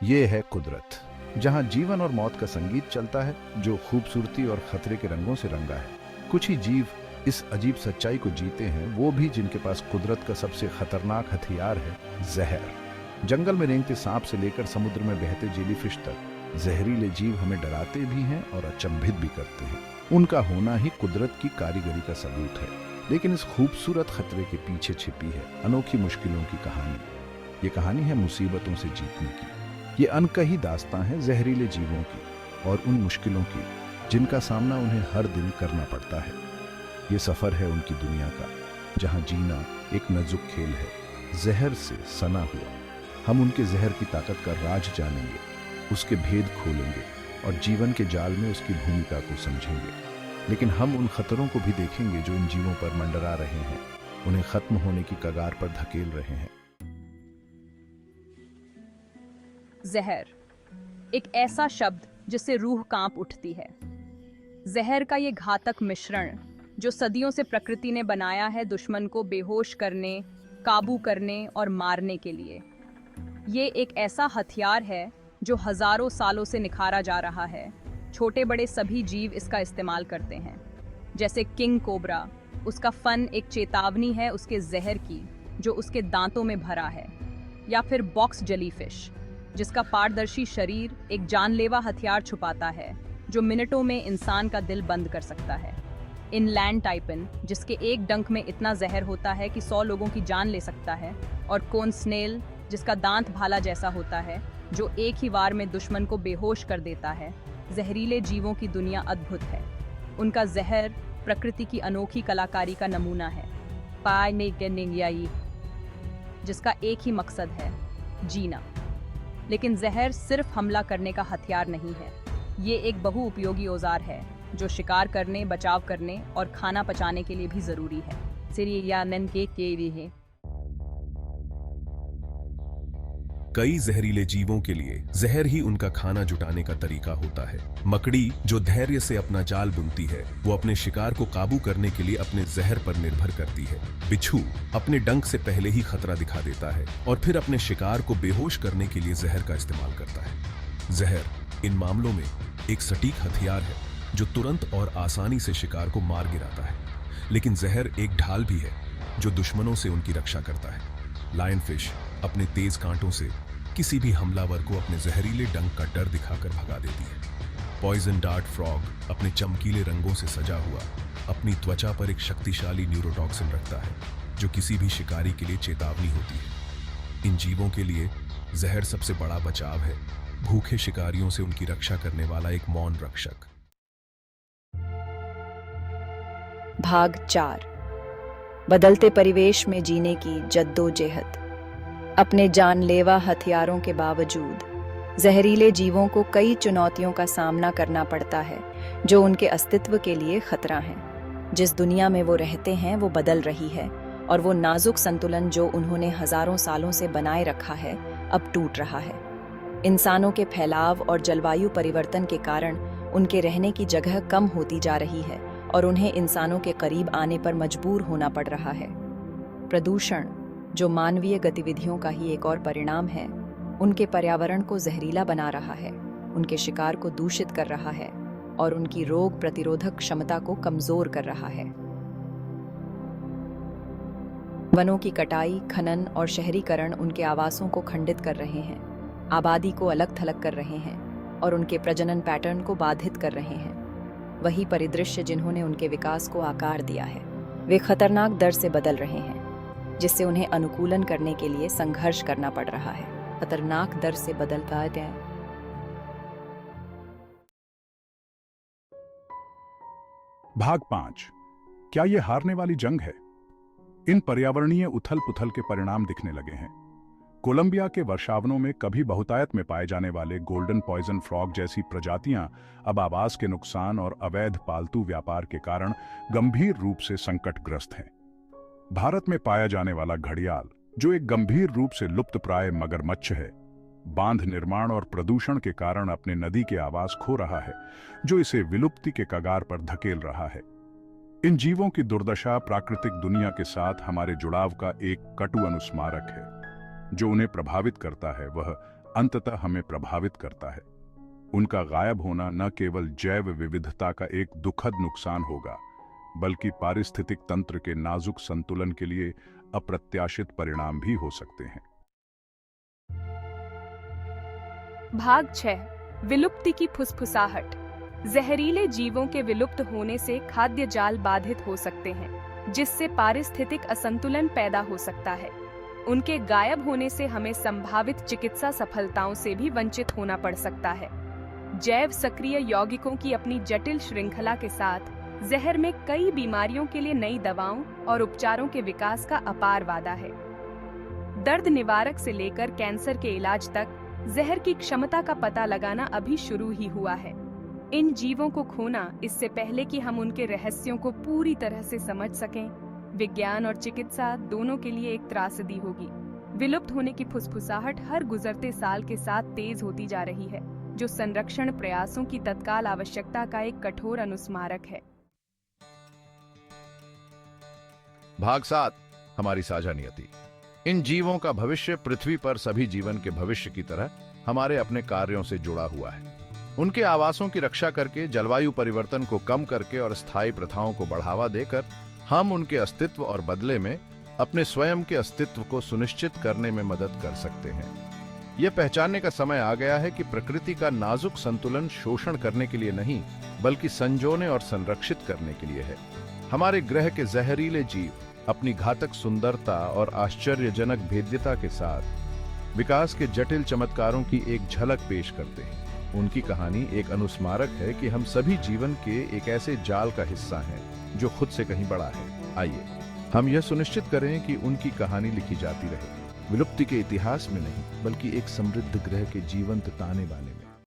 ये है कुदरत, जहाँ जीवन और मौत का संगीत चलता है, जो खूबसूरती और खतरे के रंगों से रंगा है। कुछ ही जीव इस अजीब सच्चाई को जीते हैं, वो भी जिनके पास कुदरत का सबसे खतरनाक हथियार है, जहर। जंगल में रेंगते सांप से लेकर समुद्र में बहते जेलीफिश तक जहरीले जीव हमें डराते भी हैं और अचंभित भी करते हैं। उनका होना ही कुदरत की कारीगरी का सबूत है। लेकिन इस खूबसूरत खतरे के पीछे छिपी है अनोखी मुश्किलों की कहानी। ये कहानी है मुसीबतों से जीतने की। ये अनकही दास्तां है जहरीले जीवों की और उन मुश्किलों की जिनका सामना उन्हें हर दिन करना पड़ता है। ये सफर है उनकी दुनिया का, जहां जीना एक नाजुक खेल है, जहर से सना हुआ। हम उनके जहर की ताकत का राज जानेंगे, उसके भेद खोलेंगे और जीवन के जाल में उसकी भूमिका को समझेंगे। लेकिन हम उन खतरों को भी देखेंगे जो इन जीवों पर मंडरा रहे हैं, उन्हें खत्म होने की कगार पर धकेल रहे हैं। जहर, एक ऐसा शब्द जिससे रूह कांप उठती है। जहर का ये घातक मिश्रण जो सदियों से प्रकृति ने बनाया है दुश्मन को बेहोश करने, काबू करने और मारने के लिए। ये एक ऐसा हथियार है जो हजारों सालों से निखारा जा रहा है। छोटे बड़े सभी जीव इसका इस्तेमाल करते हैं। जैसे किंग कोबरा, उसका फन एक चेतावनी है उसके जहर की जो उसके दांतों में भरा है। या फिर बॉक्स जेलीफिश, जिसका पारदर्शी शरीर एक जानलेवा हथियार छुपाता है जो मिनटों में इंसान का दिल बंद कर सकता है। इनलैंड टाइपिन, जिसके एक डंक में इतना जहर होता है कि 100 लोगों की जान ले सकता है। और कोन स्नेल, जिसका दांत भाला जैसा होता है जो एक ही वार में दुश्मन को बेहोश कर देता है। जहरीले जीवों की दुनिया अद्भुत है। उनका जहर प्रकृति की अनोखी कलाकारी का नमूना है। जिसका एक ही मकसद है, जीना। लेकिन जहर सिर्फ हमला करने का हथियार नहीं है। ये एक बहुउपयोगी औजार है जो शिकार करने, बचाव करने और खाना पचाने के लिए भी जरूरी है। सिरियानन के लिए कई जहरीले जीवों के लिए जहर ही उनका खाना जुटाने का तरीका होता है। मकड़ी जो धैर्य से अपना जाल बुनती है, वो अपने शिकार को काबू करने के लिए अपने जहर पर निर्भर करती है। बिच्छू अपने डंक से पहले ही खतरा दिखा देता है और फिर अपने शिकार को बेहोश करने के लिए जहर का इस्तेमाल करता है। जहर इन मामलों में एक सटीक हथियार है जो तुरंत और आसानी से शिकार को मार गिराता है। लेकिन जहर एक ढाल भी है जो दुश्मनों से उनकी रक्षा करता है। लायन फिश अपने तेज कांटों से किसी भी हमलावर को अपने जहरीले डंक का डर दिखाकर भगा देती है। पॉइजन डार्ट फ्रॉग अपने चमकीले रंगों से सजा हुआ अपनी त्वचा पर एक शक्तिशाली न्यूरोटॉक्सिन रखता है जो किसी भी शिकारी के लिए चेतावनी होती है। इन जीवों के लिए जहर सबसे बड़ा बचाव है, भूखे शिकारियों से उनकी रक्षा करने वाला एक मौन रक्षक। भाग 4। बदलते परिवेश में जीने की जद्दोजहद। अपने जानलेवा हथियारों के बावजूद जहरीले जीवों को कई चुनौतियों का सामना करना पड़ता है जो उनके अस्तित्व के लिए खतरा हैं। जिस दुनिया में वो रहते हैं वो बदल रही है और वो नाजुक संतुलन जो उन्होंने हजारों सालों से बनाए रखा है अब टूट रहा है। इंसानों के फैलाव और जलवायु परिवर्तन के कारण उनके रहने की जगह कम होती जा रही है और उन्हें इंसानों के करीब आने पर मजबूर होना पड़ रहा है। प्रदूषण, जो मानवीय गतिविधियों का ही एक और परिणाम है, उनके पर्यावरण को जहरीला बना रहा है, उनके शिकार को दूषित कर रहा है और उनकी रोग प्रतिरोधक क्षमता को कमजोर कर रहा है। वनों की कटाई, खनन और शहरीकरण उनके आवासों को खंडित कर रहे हैं, आबादी को अलग थलग कर रहे हैं और उनके प्रजनन पैटर्न को बाधित कर रहे हैं। वही परिदृश्य जिन्होंने उनके विकास को आकार दिया है, वे खतरनाक दर से बदल रहे हैं, जिससे उन्हें अनुकूलन करने के लिए संघर्ष करना पड़ रहा है। खतरनाक दर से बदलता है। भाग 5। क्या ये हारने वाली जंग है? इन पर्यावरणीय उथल पुथल के परिणाम दिखने लगे हैं। कोलंबिया के वर्षावनों में कभी बहुतायत में पाए जाने वाले गोल्डन पॉइजन फ्रॉग जैसी प्रजातियां अब आवास के नुकसान और अवैध पालतू व्यापार के कारण गंभीर रूप से संकटग्रस्त हैं। भारत में पाया जाने वाला घड़ियाल, जो एक गंभीर रूप से लुप्तप्राय मगरमच्छ है, बांध निर्माण और प्रदूषण के कारण अपने नदी के आवास खो रहा है, जो इसे विलुप्ति के कगार पर धकेल रहा है। इन जीवों की दुर्दशा प्राकृतिक दुनिया के साथ हमारे जुड़ाव का एक कटु अनुस्मारक है। जो उन्हें प्रभावित करता है वह अंततः हमें प्रभावित करता है। उनका गायब होना न केवल जैव विविधता का एक दुखद नुकसान होगा, बल्कि पारिस्थितिक तंत्र के नाजुक संतुलन के लिए अप्रत्याशित परिणाम भी हो सकते हैं। भाग 6 विलुप्ति की फुसफुसाहट। जहरीले जीवों के विलुप्त होने से खाद्य जाल बाधित हो सकते हैं, जिससे पारिस्थितिक असंतुलन पैदा हो सकता है। उनके गायब होने से हमें संभावित चिकित्सा सफलताओं से भी वंचित होना पड़ सकता है। जैव सक्रिय यौगिकों की अपनी जटिल श्रृंखला के साथ जहर में कई बीमारियों के लिए नई दवाओं और उपचारों के विकास का अपार वादा है। दर्द निवारक से लेकर कैंसर के इलाज तक जहर की क्षमता का पता लगाना अभी शुरू ही हुआ है। इन जीवों को खोना इससे पहले कि हम उनके रहस्यों को पूरी तरह से समझ सकें, विज्ञान और चिकित्सा दोनों के लिए एक त्रासदी होगी। विलुप्त होने की फुसफुसाहट हर गुजरते साल के साथ तेज होती जा रही है, जो संरक्षण प्रयासों की तत्काल आवश्यकता का एक कठोर अनुस्मारक है। भाग 7 हमारी साझा नियति। इन जीवों का भविष्य पृथ्वी पर सभी जीवन के भविष्य की तरह हमारे अपने कार्यों से जुड़ा हुआ है। उनके आवासों की रक्षा करके, जलवायु परिवर्तन को कम करके और स्थायी प्रथाओं को बढ़ावा देकर हम उनके अस्तित्व और बदले में अपने स्वयं के अस्तित्व को सुनिश्चित करने में मदद कर सकते हैं। यह पहचानने का समय आ गया है कि प्रकृति का नाजुक संतुलन शोषण करने के लिए नहीं, बल्कि संजोने और संरक्षित करने के लिए है। हमारे ग्रह के जहरीले जीव अपनी घातक सुंदरता और आश्चर्यजनक भेद्यता के साथ विकास के जटिल चमत्कारों की एक झलक पेश करते हैं। उनकी कहानी एक अनुस्मारक है कि हम सभी जीवन के एक ऐसे जाल का हिस्सा हैं जो खुद से कहीं बड़ा है। आइए हम यह सुनिश्चित करें कि उनकी कहानी लिखी जाती रहे, विलुप्ति के इतिहास में नहीं, बल्कि एक समृद्ध ग्रह के जीवंत ताने बाने में।